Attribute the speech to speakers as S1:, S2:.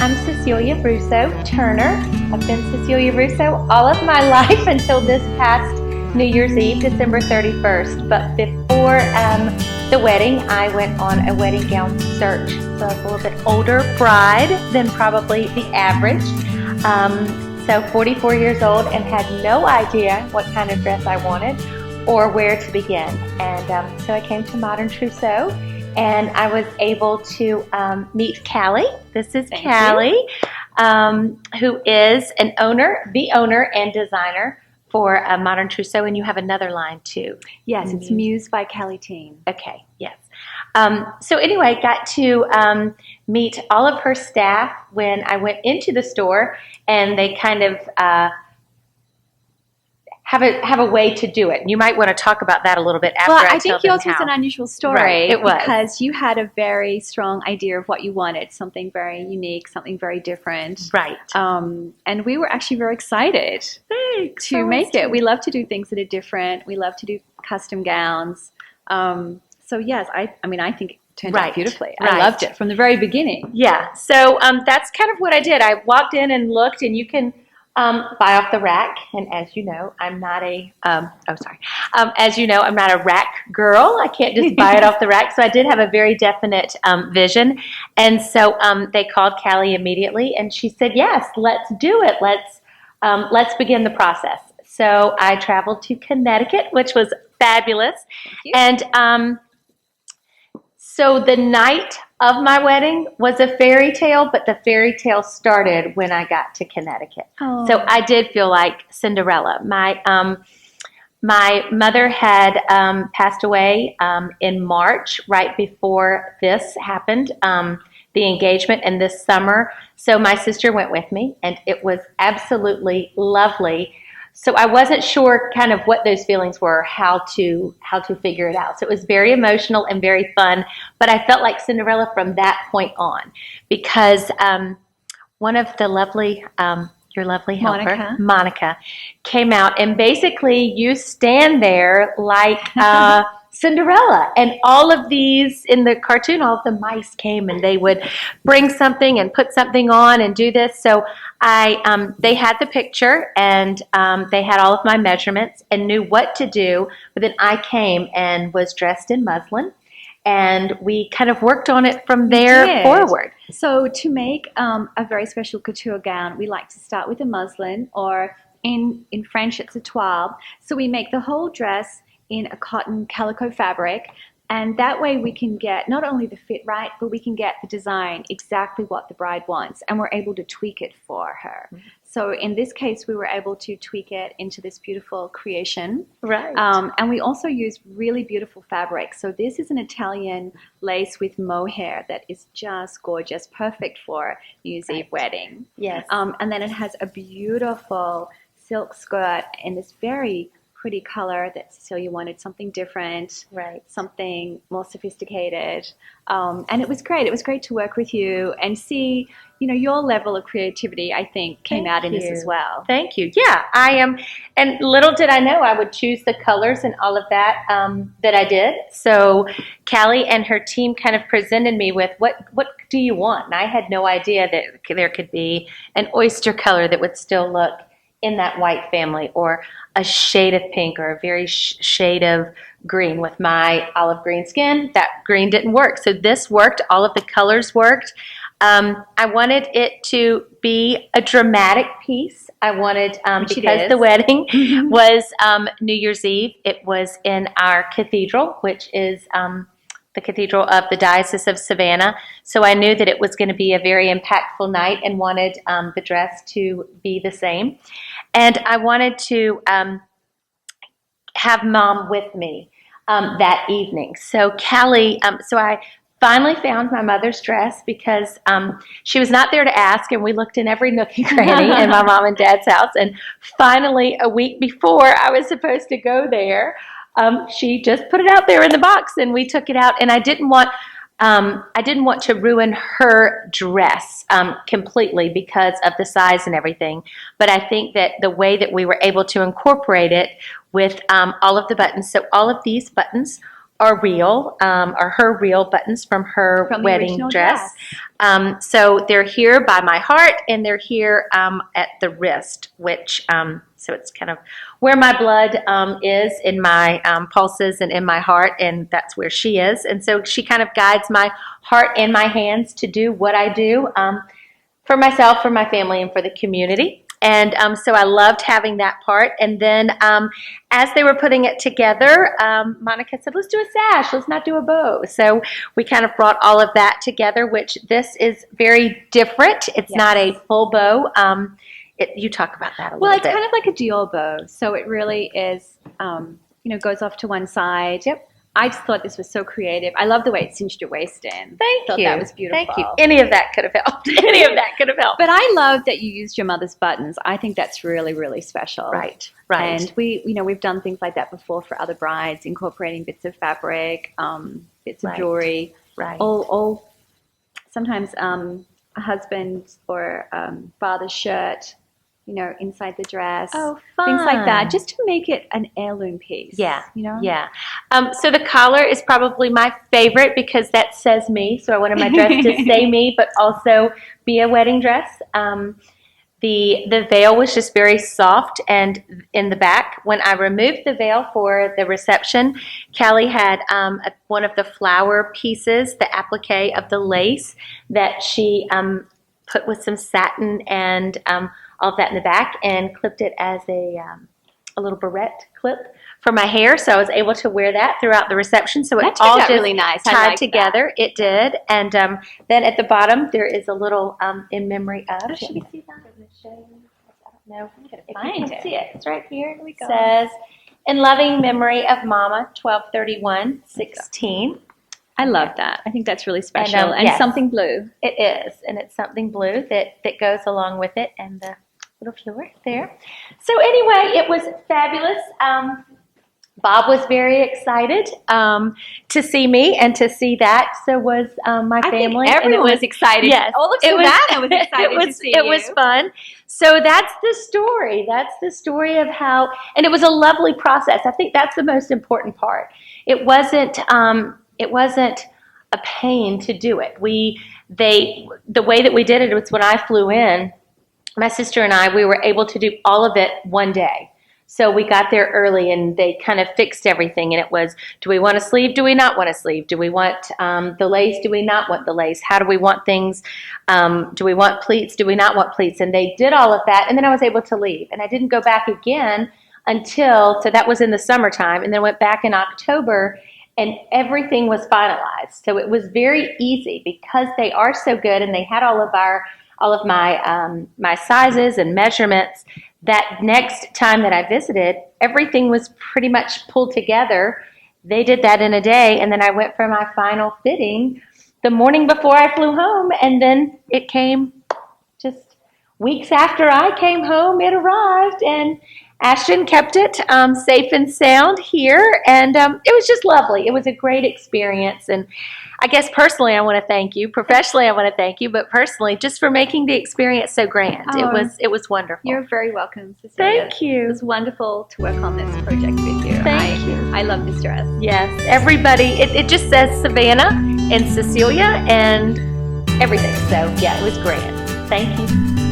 S1: I'm Cecilia Russo Turner. I've been Cecilia Russo all of my life until this past New Year's Eve, December 31st. But before the wedding, I went on a wedding gown search. So I was a little bit older bride than probably the average. So 44 years old and had no idea what kind of dress I wanted or where to begin. And so I came to Modern Trousseau, and I was able to meet Callie. This is Callie, who is the owner and designer for Modern Trousseau, and you have another line too.
S2: Yes, it's Muse by Callie Tein.
S1: Okay, yes. So anyway, got to meet all of her staff when I went into the store, and they kind of have a way to do it. You might want to talk about that a little bit after I tell them how.
S2: I think yours was an unusual story.
S1: Right, it was.
S2: Because you had a very strong idea of what you wanted, something very unique, something very different.
S1: Right.
S2: And we were actually very excited to make it. We love to do things that are different. We love to do custom gowns. So yes, I think it turned out beautifully. I loved it from the very beginning.
S1: Yeah. So that's kind of what I did. I walked in and looked, and you can buy off the rack. And as you know, I'm not a as you know, I'm not a rack girl. I can't just buy it off the rack. So I did have a very definite vision. And so they called Callie immediately, and she said, "Yes, let's do it. Let's begin the process." So I traveled to Connecticut, which was fabulous. And so the night of my wedding was a fairy tale, but the fairy tale started when I got to Connecticut. Oh. So I did feel like Cinderella. My mother had passed away in March, right before this happened, the engagement, and this summer. So my sister went with me, and it was absolutely lovely. So I wasn't sure kind of what those feelings were, how to figure it out. So it was very emotional and very fun, but I felt like Cinderella from that point on, because one of the lovely, your lovely helper, Monica, came out, and basically you stand there like Cinderella, and all of these in the cartoon, all of the mice came, and they would bring something and put something on and do this. So they had the picture, and they had all of my measurements and knew what to do. But then I came and was dressed in muslin, and we kind of worked on it from there forward.
S2: So to make a very special couture gown, we like to start with a muslin, or in French it's a toile. So we make the whole dress in a cotton calico fabric, and that way we can get not only the fit right, but we can get the design exactly what the bride wants, and we're able to tweak it for her. Mm-hmm. So in this case, we were able to tweak it into this beautiful creation.
S1: Right.
S2: And we also use really beautiful fabric. So this is an Italian lace with mohair that is just gorgeous, perfect for New Year's Eve wedding.
S1: Yes.
S2: And then it has a beautiful silk skirt in this very pretty color that Cecilia wanted, something different, something more sophisticated, and it was great. It was great to work with you and see, your level of creativity, I think, came out in this as well.
S1: Thank you. Yeah, I am, and little did I know I would choose the colors and all of that that I did. So Callie and her team kind of presented me with what do you want, and I had no idea that there could be an oyster color that would still look in that white family, or a shade of pink, or a very shade of green. With my olive green skin, that green didn't work. So this worked. All of the colors worked. I wanted it to be a dramatic piece. I wanted, because the wedding was New Year's Eve, it was in our cathedral, which is the Cathedral of the Diocese of Savannah. So I knew that it was going to be a very impactful night, and wanted the dress to be the same. And I wanted to have Mom with me that evening. So Callie, so I finally found my mother's dress, because she was not there to ask, and we looked in every nook and cranny in my mom and dad's house. And finally, a week before I was supposed to go there, she just put it out there in the box, and we took it out. And I didn't want to ruin her dress completely because of the size and everything. But I think that the way that we were able to incorporate it with all of the buttons. So all of these buttons are real, are her real buttons from her
S2: From the
S1: wedding
S2: original
S1: dress. So they're here by my heart, and they're here at the wrist, which so it's kind of where my blood is in my pulses and in my heart, and that's where she is. And so she kind of guides my heart and my hands to do what I do for myself, for my family, and for the community. And so I loved having that part. And then as they were putting it together, Monica said, let's do a sash, let's not do a bow. So we kind of brought all of that together, which this is very different. It's not a full bow. You talk about that a little bit.
S2: Well, it's kind of like a Dior bow. So it really is, goes off to one side.
S1: Yep.
S2: I just thought this was so creative. I love the way it cinched your waist in.
S1: Thank you.
S2: That was beautiful.
S1: Thank you. Any of that could have helped. Any of that could have helped.
S2: But I love that you used your mother's buttons. I think that's really, really special.
S1: Right.
S2: And we've done things like that before for other brides, incorporating bits of fabric, bits of jewelry.
S1: Right.
S2: All sometimes a husband or father's shirt, inside the dress.
S1: Oh, fun.
S2: Things like that, just to make it an heirloom piece.
S1: Yeah. So the collar is probably my favorite because that says me. So I wanted my dress to say me, but also be a wedding dress. The veil was just very soft, and in the back, when I removed the veil for the reception, Callie had one of the flower pieces, the applique of the lace that she put with some satin and all of that in the back, and clipped it as a little barrette clip for my hair. So I was able to wear that throughout the reception. So it all just
S2: really nice.
S1: tied together. That. It did. And then at the bottom, there is a little in memory of.
S2: Oh, should we see that?
S1: I don't know if you
S2: Find
S1: can
S2: it.
S1: see it. It's right here.
S2: Here we go.
S1: It says, in loving memory of Mama, 12/31/16.
S2: I love that. I think that's really special. And
S1: yes,
S2: something blue.
S1: It is. And it's something blue that goes along with it. And the little flower there. So anyway, it was fabulous. Bob was very excited to see me and to see that. So was my family.
S2: I think everyone was excited.
S1: Yes,
S2: all of Savannah was excited to see you.
S1: It was fun. So that's the story. That's the story of how, and it was a lovely process. I think that's the most important part. It wasn't a pain to do it. The way that we did it was when I flew in, my sister and I, we were able to do all of it one day. So we got there early, and they kind of fixed everything. And it was, do we want a sleeve? Do we not want a sleeve? Do we want the lace? Do we not want the lace? How do we want things? Do we want pleats? Do we not want pleats? And they did all of that. And then I was able to leave. And I didn't go back again so that was in the summertime. And then went back in October, and everything was finalized. So it was very easy because they are so good, and they had all of my sizes and measurements. That next time that I visited, everything was pretty much pulled together. They did that in a day, and then I went for my final fitting the morning before I flew home, and then it came just weeks after I came home. It arrived, and Ashton kept it safe and sound here, and it was just lovely. It was a great experience, and I guess personally I want to thank you. Professionally I want to thank you, but personally just for making the experience so grand. It was wonderful.
S2: You're very welcome, Cecilia.
S1: Thank you.
S2: It was wonderful to work on this project with you.
S1: Thank you.
S2: I love this dress.
S1: Yes, everybody. It just says Savannah and Cecilia and everything. So yeah, it was grand. Thank you.